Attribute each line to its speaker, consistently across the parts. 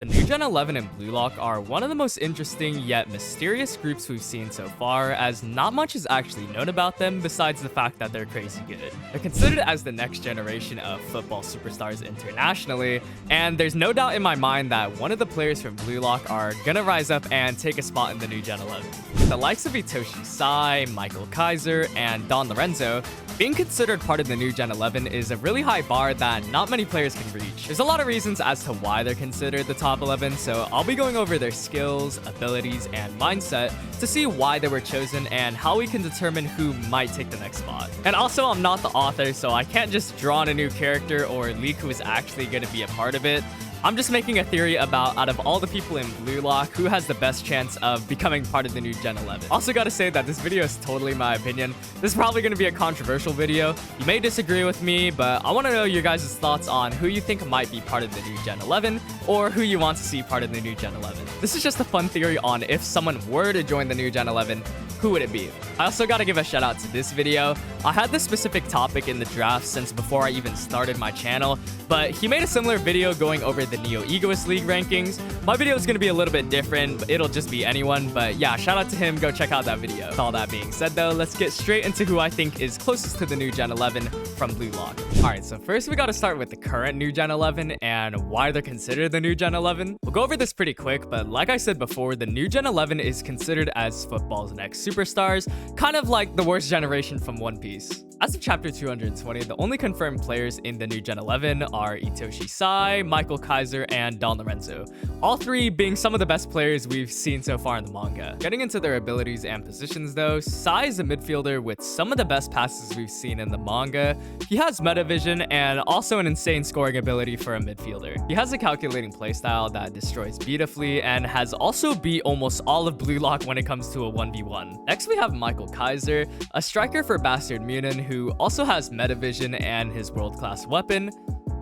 Speaker 1: The new Gen 11 and BLUELOCk are one of the most interesting yet mysterious groups we've seen so far, as not much is actually known about them besides the fact that they're crazy good. They're considered as the next generation of football superstars internationally, and there's no doubt in my mind that one of the players from BLUELOCk are gonna rise up and take a spot in the new Gen 11. The likes of itoshi Sai, Kaiser, and Lorenzo being considered part of the new Gen 11 is a really high bar that not many players can reach. There's a lot of reasons as to why they're considered the top 11, so I'll be going over their skills, abilities, and mindset to see why they were chosen and how we can determine who might take the next spot. And also, I'm not the author, so I can't just draw on a new character or leak who is actually going to be a part of it. I'm just making a theory about, out of all the people in BLUELOCk, who has the best chance of becoming part of the new Gen 11. Also gotta say that this video is totally my opinion. This is probably gonna be a controversial video. You may disagree with me, but I wanna know your guys' thoughts on who you think might be part of the new Gen 11, or who you want to see part of the new Gen 11. This is just a fun theory on if someone were to join the new Gen 11, who would it be? I also gotta give a shout out to this video. I had this specific topic in the draft since before I even started my channel, but he made a similar video going over the Neo Egoist League rankings. My video is going to be a little bit different. It'll just be anyone, but yeah, shout out to him. Go check out that video. With all that being said though, let's get straight into who I think is closest to the new Gen 11 from BLUELOCk. Alright, so first we got to start with the current new Gen 11 and why they're considered the new Gen 11. We'll go over this pretty quick, but like I said before, the new Gen 11 is considered as football's next superstars, kind of like the worst generation from One Piece. As of chapter 220, the only confirmed players in the new Gen 11 are itoshi Sai, Kaiser, and Lorenzo. All three being some of the best players we've seen so far in the manga. Getting into their abilities and positions though, Sai is a midfielder with some of the best passes we've seen in the manga. He has meta vision and also an insane scoring ability for a midfielder. He has a calculating playstyle that destroys beautifully and has also beat almost all of BLUELOCk when it comes to a 1v1. Next we have Kaiser, a striker for Bastard Munin who also has meta vision and his world-class weapon,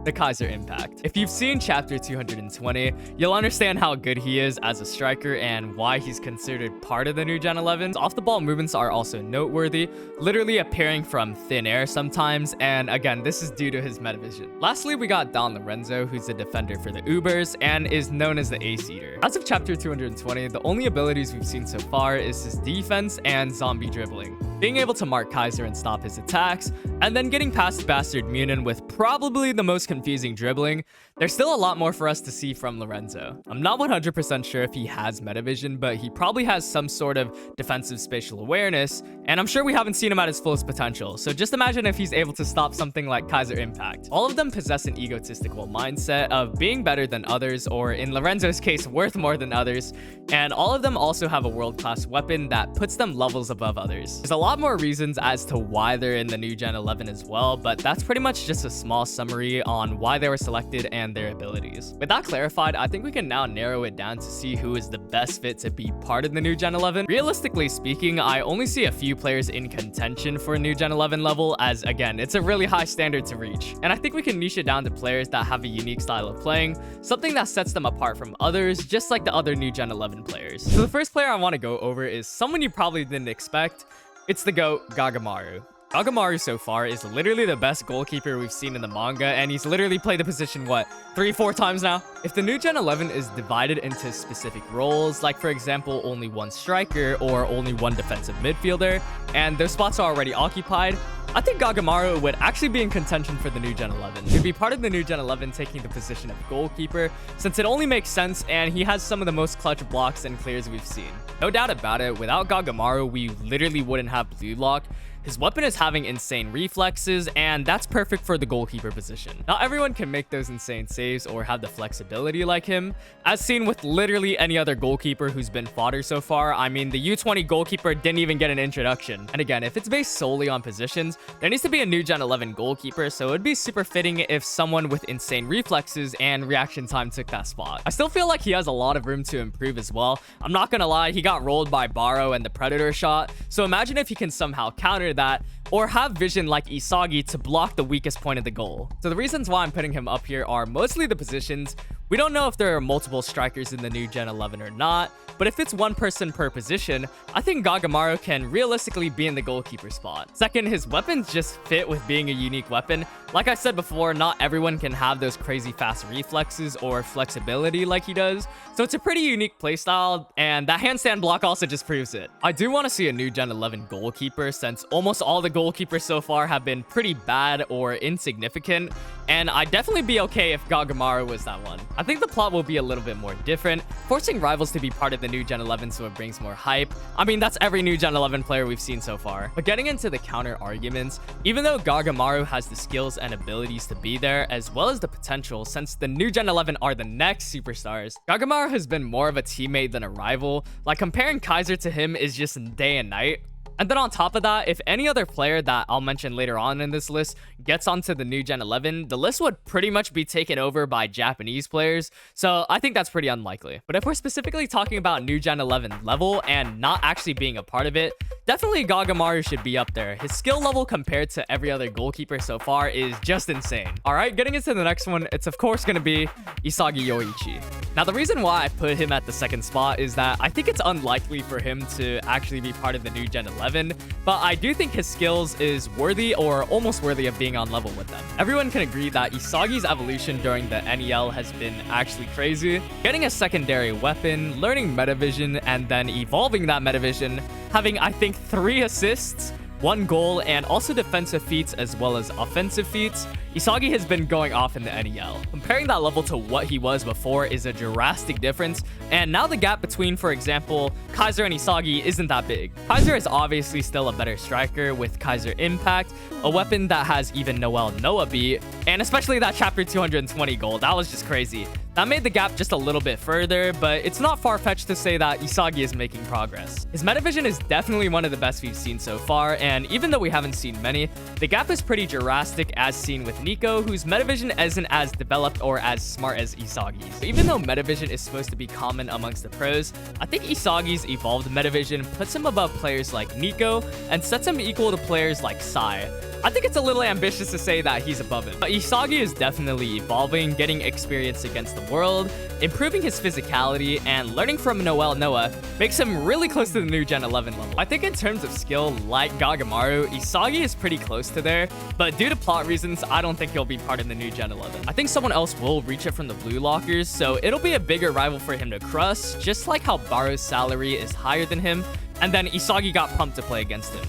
Speaker 1: the Kaiser Impact. If you've seen chapter 220, you'll understand how good he is as a striker and why he's considered part of the new Gen 11. Off the ball movements are also noteworthy, literally appearing from thin air sometimes, and again, this is due to his meta vision. Lastly, we got Lorenzo, who's a defender for the Ubers and is known as the Ace Eater. As of chapter 220, the only abilities we've seen so far is his defense and zombie dribbling. Being able to mark Kaiser and stop his attacks, and then getting past Bastard Munin with probably the most confusing dribbling. There's still a lot more for us to see from Lorenzo. I'm not 100% sure if he has meta vision, but he probably has some sort of defensive spatial awareness, and I'm sure we haven't seen him at his fullest potential, so just imagine if he's able to stop something like Kaiser Impact. All of them possess an egotistical mindset of being better than others, or in Lorenzo's case, worth more than others, and all of them also have a world-class weapon that puts them levels above others. There's a lot more reasons as to why they're in the new Gen 11 as well, but that's pretty much just a small summary on why they were selected and their abilities. With that clarified, I think we can now narrow it down to see who is the best fit to be part of the new Gen 11. Realistically speaking, I only see a few players in contention for a new Gen 11 level, as again, it's a really high standard to reach. And I think we can niche it down to players that have a unique style of playing, something that sets them apart from others, just like the other new Gen 11 players. So the first player I want to go over is someone you probably didn't expect. It's the GOAT, Gachamaru. Gachamaru so far is literally the best goalkeeper we've seen in the manga, and he's literally played the position, what, 3-4 times now? If the new Gen 11 is divided into specific roles, like for example, only one striker or only one defensive midfielder, and those spots are already occupied, I think Gachamaru would actually be in contention for the new Gen 11. He'd be part of the new Gen 11 taking the position of goalkeeper, since it only makes sense and he has some of the most clutch blocks and clears we've seen. No doubt about it, without Gachamaru, we literally wouldn't have BLUELOCk. His weapon is having insane reflexes, and that's perfect for the goalkeeper position. Not everyone can make those insane saves or have the flexibility like him, as seen with literally any other goalkeeper who's been fodder so far. I mean, the U20 goalkeeper didn't even get an introduction. And again, if it's based solely on positions, there needs to be a new Gen 11 goalkeeper, so it'd be super fitting if someone with insane reflexes and reaction time took that spot. I still feel like he has a lot of room to improve as well. I'm not gonna lie, he got rolled by Barrow and the Predator shot, so imagine if he can somehow counter that, or have vision like Isagi to block the weakest point of the goal. So the reasons why I'm putting him up here are mostly the positions. We don't know if there are multiple strikers in the new Gen 11 or not, but if it's one person per position, I think Gachamaru can realistically be in the goalkeeper spot. Second, his weapons just fit with being a unique weapon. Like I said before, not everyone can have those crazy fast reflexes or flexibility like he does, so it's a pretty unique playstyle, and that handstand block also just proves it. I do want to see a new Gen 11 goalkeeper, since almost all the goalkeepers so far have been pretty bad or insignificant, and I'd definitely be okay if Gachamaru was that one. I think the plot will be a little bit more different, forcing rivals to be part of the new Gen 11 so it brings more hype. I mean, that's every new Gen 11 player we've seen so far. But getting into the counter arguments, even though Gachamaru has the skills and abilities to be there, as well as the potential, since the new Gen 11 are the next superstars, Gachamaru has been more of a teammate than a rival. Like, comparing Kaiser to him is just day and night. And then on top of that, if any other player that I'll mention later on in this list gets onto the new Gen 11, the list would pretty much be taken over by Japanese players, so I think that's pretty unlikely. But if we're specifically talking about new Gen 11 level and not actually being a part of it, definitely Gachamaru should be up there. His skill level compared to every other goalkeeper so far is just insane. Alright, getting into the next one, it's of course going to be Isagi Yoichi. Now, the reason why I put him at the second spot is that I think it's unlikely for him to actually be part of the new Gen 11, but I do think his skills is worthy or almost worthy of being on level with them. Everyone can agree that Isagi's evolution during the NEL has been actually crazy. Getting a secondary weapon, learning metavision, and then evolving that metavision, having I think 3 assists, 1 goal, and also defensive feats as well as offensive feats, Isagi has been going off in the NEL. Comparing that level to what he was before is a drastic difference, and now the gap between, for example, Kaiser and Isagi isn't that big. Kaiser is obviously still a better striker with Kaiser Impact, a weapon that has even Noel Noah beat, and especially that chapter 220 goal, that was just crazy. That made the gap just a little bit further, but it's not far-fetched to say that Isagi is making progress. His metavision is definitely one of the best we've seen so far, and even though we haven't seen many, the gap is pretty drastic as seen with Nico, whose metavision isn't as developed or as smart as Isagi's. Even though metavision is supposed to be common amongst the pros, I think Isagi's evolved metavision puts him above players like Nico and sets him equal to players like Sai. I think it's a little ambitious to say that he's above him, but Isagi is definitely evolving, getting experience against the world, improving his physicality, and learning from Noel Noah makes him really close to the new Gen 11 level. I think in terms of skill, like Gachamaru, Isagi is pretty close to there, but due to plot reasons, I don't think he'll be part of the new Gen 11. I think someone else will reach it from the Blue Lockers, so it'll be a bigger rival for him to crush, just like how Baro's salary is higher than him, and then Isagi got pumped to play against him.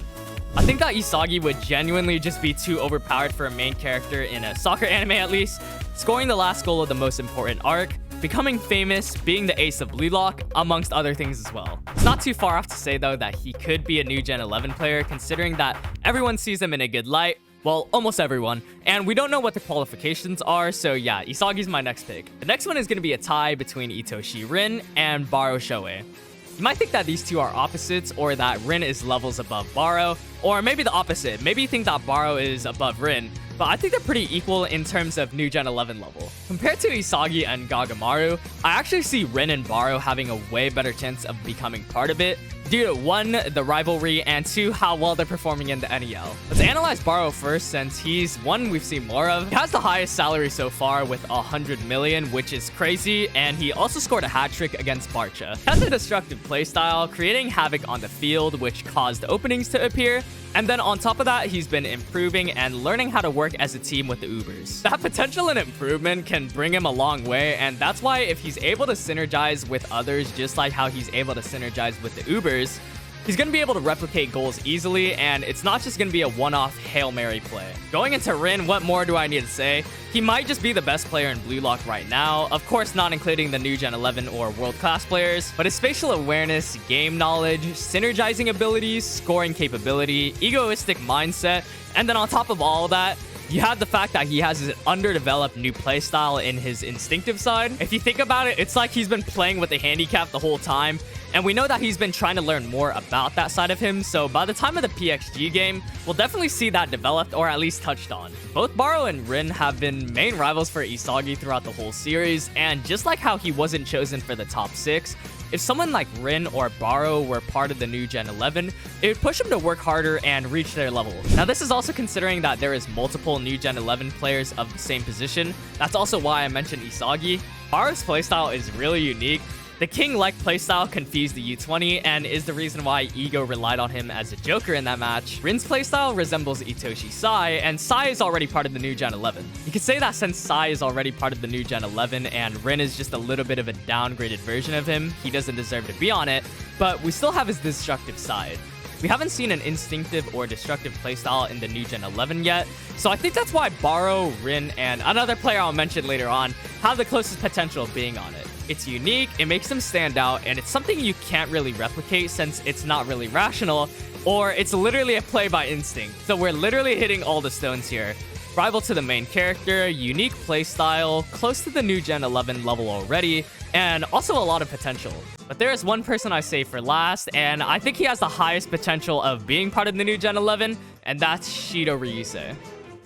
Speaker 1: I think that Isagi would genuinely just be too overpowered for a main character in a soccer anime at least, scoring the last goal of the most important arc, becoming famous, being the ace of BLUELOCK, amongst other things as well. It's not too far off to say though that he could be a new Gen 11 player, considering that everyone sees him in a good light. Well, almost everyone, and we don't know what the qualifications are, so yeah, Isagi's my next pick. The next one is going to be a tie between itoshi Rin and Baro Shoei. You might think that these two are opposites, or that Rin is levels above Baro, or maybe the opposite. Maybe you think that Baro is above Rin, but I think they're pretty equal in terms of new Gen 11 level. Compared to Isagi and Gachamaru, I actually see Rin and Baro having a way better chance of becoming part of it, due to 1, the rivalry, and 2, how well they're performing in the NEL. Let's analyze Baro first, since he's one we've seen more of. He has the highest salary so far with 100 million, which is crazy, and he also scored a hat-trick against Barca. He has a destructive playstyle, creating havoc on the field, which caused openings to appear, and then on top of that, he's been improving and learning how to work as a team with the Ubers. That potential and improvement can bring him a long way, and that's why if he's able to synergize with others just like how he's able to synergize with the Ubers, he's going to be able to replicate goals easily, and it's not just going to be a one-off Hail Mary play. Going into Rin, what more do I need to say? He might just be the best player in BLUELOCK right now, of course not including the new Gen 11 or world-class players, but his spatial awareness, game knowledge, synergizing abilities, scoring capability, egoistic mindset, and then on top of all of that, you have the fact that he has an underdeveloped new playstyle in his instinctive side. If you think about it, it's like he's been playing with a handicap the whole time, and we know that he's been trying to learn more about that side of him, so by the time of the PXG game, we'll definitely see that developed or at least touched on. Both Baro and Rin have been main rivals for Isagi throughout the whole series, and just like how he wasn't chosen for the top 6, if someone like Rin or Baro were part of the new Gen 11, it would push them to work harder and reach their level. Now, this is also considering that there is multiple new Gen 11 players of the same position. That's also why I mentioned Isagi. Baro's playstyle is really unique. The king-like playstyle confused the U20 and is the reason why Ego relied on him as a joker in that match. Rin's playstyle resembles itoshi Sai, and Sai is already part of the new Gen 11. You could say that since Sai is already part of the new Gen 11 and Rin is just a little bit of a downgraded version of him, he doesn't deserve to be on it, but we still have his destructive side. We haven't seen an instinctive or destructive playstyle in the new Gen 11 yet, so I think that's why Baro, Rin, and another player I'll mention later on have the closest potential of being on it. It's unique, it makes them stand out, and it's something you can't really replicate since it's not really rational, or it's literally a play by instinct. So we're literally hitting all the stones here. Rival to the main character, unique playstyle, close to the new Gen 11 level already, and also a lot of potential. But there is one person I save for last, and I think he has the highest potential of being part of the new Gen 11, and that's Shido Ryusei.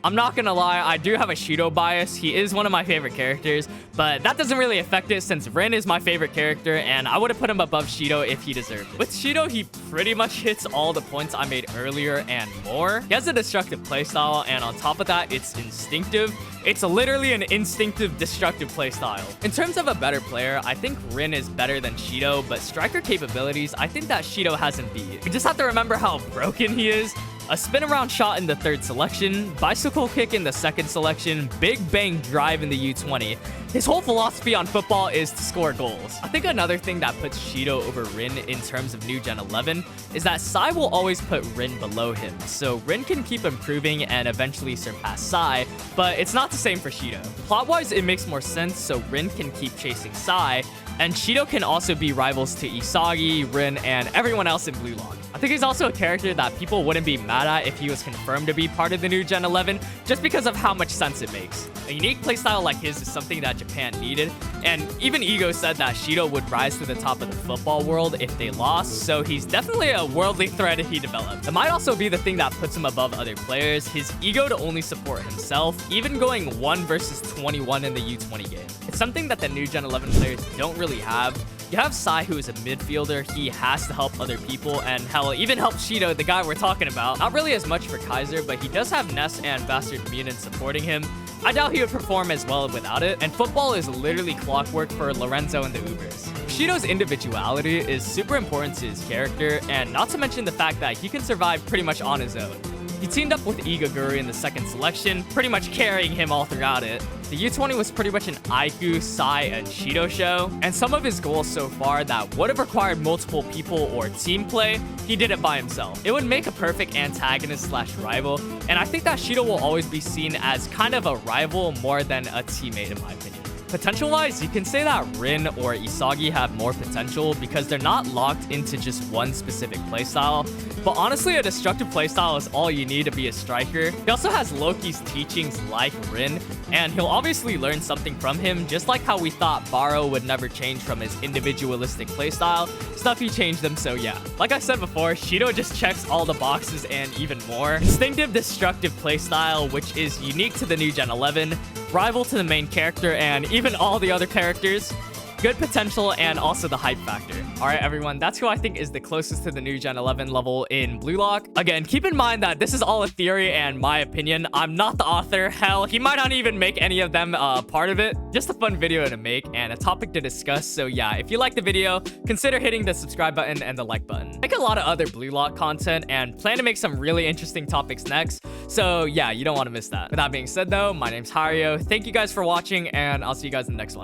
Speaker 1: I'm not gonna lie, I do have a Shido bias. He is one of my favorite characters, but that doesn't really affect it since Rin is my favorite character, and I would have put him above Shido if he deserved it. With Shido, he pretty much hits all the points I made earlier and more. He has a destructive playstyle, and on top of that, it's instinctive. It's literally an instinctive, destructive playstyle. In terms of a better player, I think Rin is better than Shido, but striker capabilities, I think that Shido hasn't beat. We just have to remember how broken he is. A spin around shot in the 3rd selection, bicycle kick in the 2nd selection, big bang drive in the U20. His whole philosophy on football is to score goals. I think another thing that puts Shido over Rin in terms of new Gen 11 is that Sai will always put Rin below him, so Rin can keep improving and eventually surpass Sai, but it's not the same for Shido. Plot-wise, it makes more sense, so Rin can keep chasing Sai, and Shido can also be rivals to Isagi, Rin, and everyone else in BLUELOCK. I think he's also a character that people wouldn't be mad at if he was confirmed to be part of the new Gen 11, just because of how much sense it makes. A unique playstyle like his is something that Japan needed, and even Ego said that Shido would rise to the top of the football world if they lost, so he's definitely a worldly threat if he develops. It might also be the thing that puts him above other players, his ego to only support himself, even going 1 versus 21 in the U20 game. It's something that the new Gen 11 players don't really have. You have Sai, who is a midfielder. He has to help other people, and hell, even help Shido, the guy we're talking about. Not really as much for Kaiser, but he does have Ness and Bastard Munin supporting him. I doubt he would perform as well without it, and football is literally clockwork for Lorenzo and the Ubers. Shido's individuality is super important to his character, and not to mention the fact that he can survive pretty much on his own. He teamed up with Igaguri in the 2nd selection, pretty much carrying him all throughout it. The U20 was pretty much an Aiku, Sai, and Shido show, and some of his goals so far that would have required multiple people or team play, he did it by himself. It would make a perfect antagonist / rival, and I think that Shido will always be seen as kind of a rival more than a teammate in my opinion. Potential-wise, you can say that Rin or Isagi have more potential because they're not locked into just one specific playstyle. But honestly, a destructive playstyle is all you need to be a striker. He also has Loki's teachings like Rin, and he'll obviously learn something from him, just like how we thought Baro would never change from his individualistic playstyle. Stuff he changed them, so yeah. Like I said before, Shido just checks all the boxes and even more. Instinctive destructive playstyle, which is unique to the new Gen 11, rival to the main character and even all the other characters, good potential, and also the hype factor. Alright everyone, that's who I think is the closest to the new Gen 11 level in BLUELOCK. Again, keep in mind that this is all a theory and my opinion. I'm not the author. Hell, he might not even make any of them part of it. Just a fun video to make and a topic to discuss. So yeah, if you like the video, consider hitting the subscribe button and the like button. I make a lot of other BLUELOCK content and plan to make some really interesting topics next. So yeah, you don't want to miss that. With that being said though, my name's Hiryo. Thank you guys for watching and I'll see you guys in the next one.